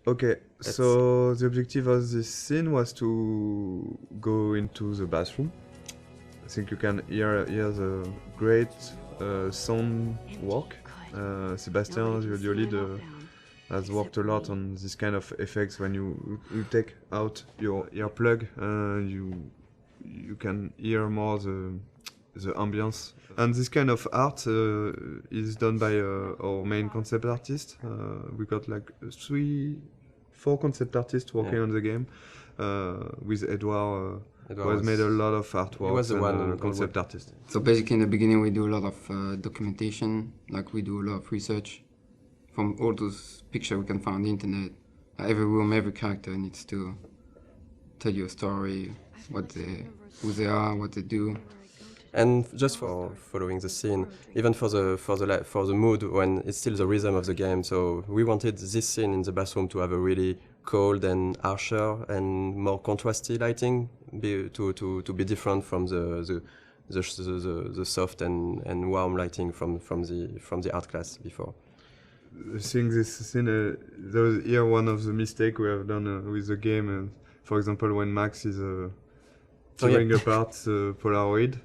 Okay, so the objective of this scene was to go into the bathroom. I think you can hear the great sound work. Sebastian, the audio lead, has worked a lot on this kind of effects. When you take out your earplug, you can hear more the ambience. And this kind of art is done by our main concept artist. We got like 4 concept artists working on the game, with Edouard, who has made a lot of artwork. He was the one concept artist. So basically in the beginning we do a lot of documentation, like we do a lot of research. From all those pictures we can find on the internet, every room, every character needs to tell you a story, who they are, what they do. And just for following the scene, even for the mood when it's still the rhythm of the game. So we wanted this scene in the bathroom to have a really cold and harsher and more contrasty lighting, to be different from the soft and warm lighting from the art class before. Seeing this scene, there was here one of the mistakes we have done with the game. For example, when Max is tearing apart the Polaroid.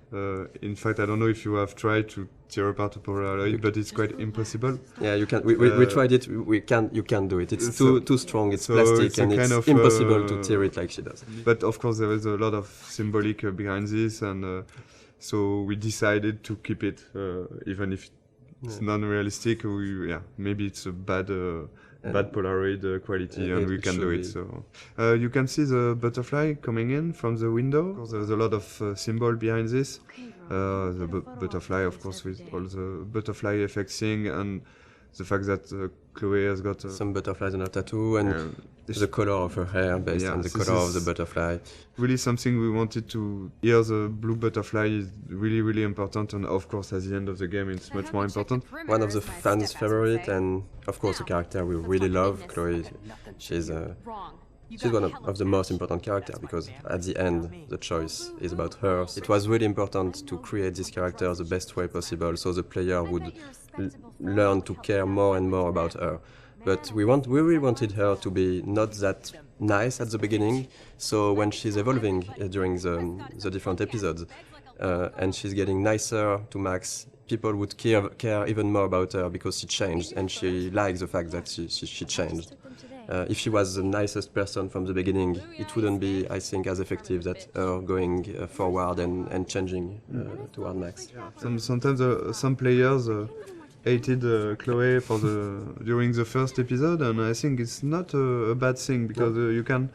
In fact, I don't know if you have tried to tear apart a Polaroid, but it's quite impossible. Yeah, you can. We tried it. You can't do it. It's too strong. It's plastic, and it's impossible to tear it like she does. But of course, there is a lot of symbolic behind this, and so we decided to keep it, even if it's non-realistic. Maybe it's a bad Polaroid quality, and we can do it. So you can see the butterfly coming in from the window. There's a lot of symbol behind this. The butterfly, of course, with all the butterfly effects thing, and the fact that Chloe has got some butterflies on her tattoo, and the color of her hair based on the color of the butterfly. Really something we wanted to hear. The blue butterfly is really, really important, and of course at the end of the game it's much more important. One of the fans' favorite, and of course a character we really love, Chloe. She's one of the most important characters, because at the end the choice is about her. It was really important to create this character the best way possible, so the player would learn to care more and more about her. But we really wanted her to be not that nice at the beginning, so when she's evolving during the different episodes, and she's getting nicer to Max, people would care even more about her, because she changed, and she likes the fact that she changed. If she was the nicest person from the beginning, it wouldn't be, I think, as effective that her going forward and changing toward Max. Sometimes some players hated Chloe during the first episode, and I think it's not a bad thing, because you can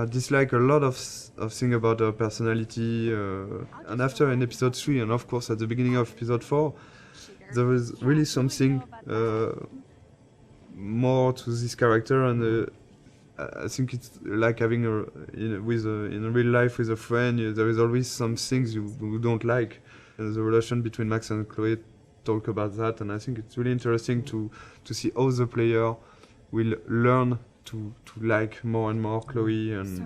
dislike a lot of things about her personality, and after in episode 3, and of course at the beginning of episode 4, there is really something more to this character, and I think it's like having in real life with a friend. There is always some things you don't like, and the relation between Max and Chloe talk about that, and I think it's really interesting to see how the player will learn to like more and more Chloe. And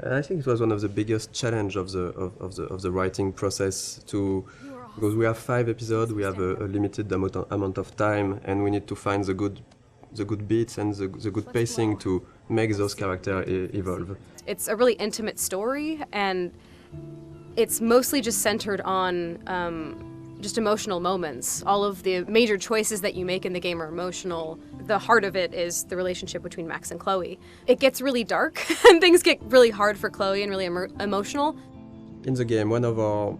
I think it was one of the biggest challenge of the writing process, because we have 5 episodes, we have a limited amount of time, and we need to find the good beats and the good pacing to make those characters evolve. It's a really intimate story, and it's mostly just centered on just emotional moments. All of the major choices that you make in the game are emotional. The heart of it is the relationship between Max and Chloe. It gets really dark, and things get really hard for Chloe and really emotional. In the game, one of our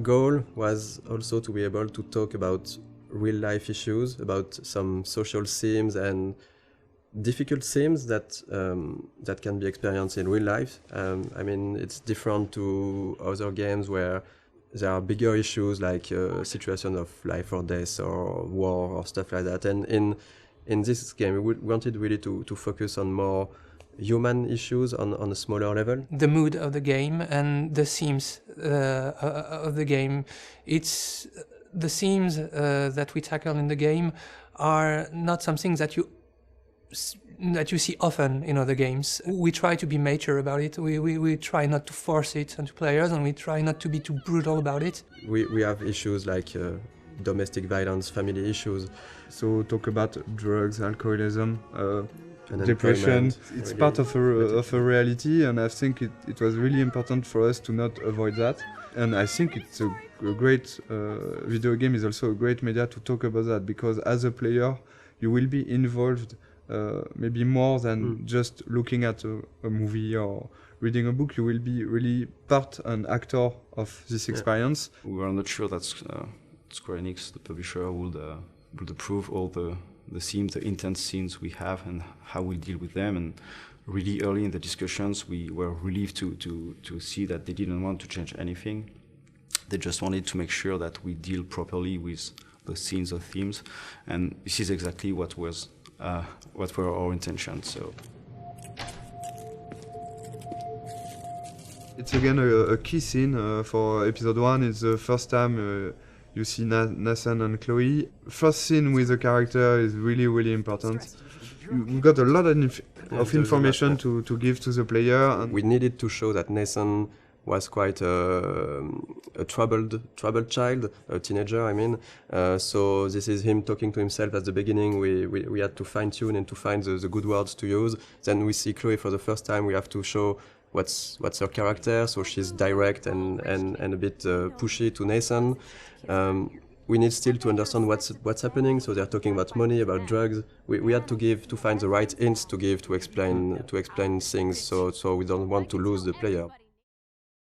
goals was also to be able to talk about real-life issues, about some social themes and difficult themes that can be experienced in real life. I mean, it's different to other games where there are bigger issues like a situation of life or death or war or stuff like that. And in this game, we wanted really to focus on more human issues on a smaller level. The mood of the game and the themes of the game. It's the themes that we tackle in the game are not something that you see often in other games. We try to be mature about it. We try not to force it onto players, and we try not to be too brutal about it. We have issues like domestic violence, family issues. So talk about drugs, alcoholism, Unemployment, depression. It's really part of a reality, and I think it was really important for us to not avoid that. And I think it's a great video game is also a great media to talk about that, because as a player you will be involved maybe more than just looking at a movie or reading a book. You will be really part and actor of this experience. We were not sure that Square Enix, the publisher, would approve all the themes, the intense scenes we have, and how we deal with them. And really early in the discussions, we were relieved to see that they didn't want to change anything. They just wanted to make sure that we deal properly with the scenes or themes, and this is exactly what were our intentions. So it's again a key scene for episode 1. It's the first time you see Nathan and Chloe. First scene with the character is really important. We got a lot of information to give to the player. And we needed to show that Nathan was quite a troubled child, a teenager, I mean. So this is him talking to himself at the beginning. We had to fine-tune and to find the good words to use. Then we see Chloe for the first time. We have to show what's her character, so she's direct and a bit pushy to Nathan. We need still to understand what's happening. So they're talking about money, about drugs. We had to find the right hints to give to explain things. So we don't want to lose the player.